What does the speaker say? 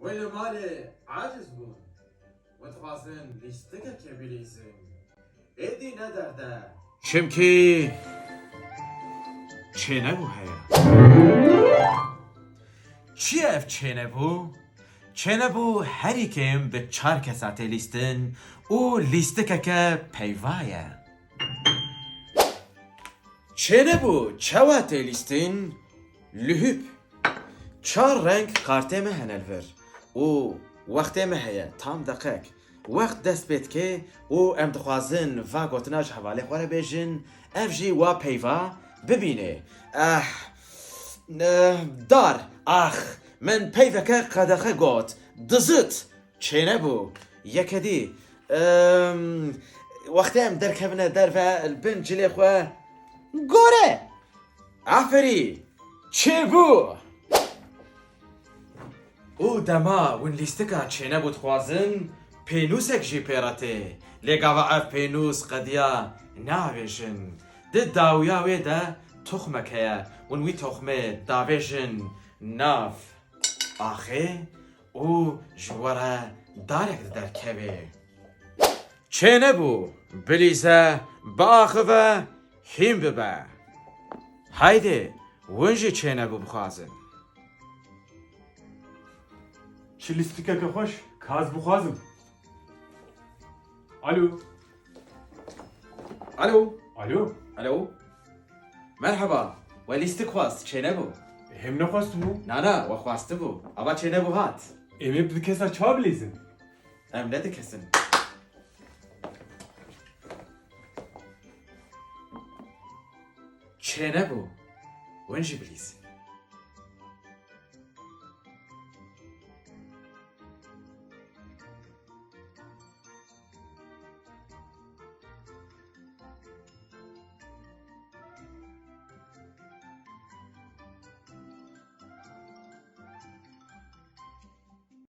ولی مال عاجز بون و تخوازن لیستگه که بلیزن ایدی ندرده چمکی چه نبو هیا چی اف چه نبو؟ چه نبو هری کم به 4 کساته لیستن او لیسته که پیوایه چه نبو چواته لیستن لحب 4 رنگ کارته مه هنالور او وقت مه هیا تام دقیق وقت دست بید که او ام دخوازن و گوتناج حواله خواره بیجن اف جی و پیوا ببینه دار من پیوکه قدخه گوت دزت چه نبو یکدی وقتی ام درکبنه در و البن جلی خواه گوره عفری چه بو او دما ون لیستکا چه نبود خوازن پینوسک جی پیراته لگاوا اف پینوس قدیا ناویشن ده داویا وی ده تخمک هیا ون وی تخمه داویشن ناف آخه او جواره دارک در کبه چه نبو بلیزه باخه و هیم ببه haydi ونجی چه نبو بخوازن چه لیستیکه که خوش کاز بخوازم الو الو الو الو مرحبا و لیست خواست چه نبو هم نخواست بو نه و خواسته بو اما چه نبو هات امی بده کسا چا بلیزن ام نده کسن چه نبو ونجی بلیز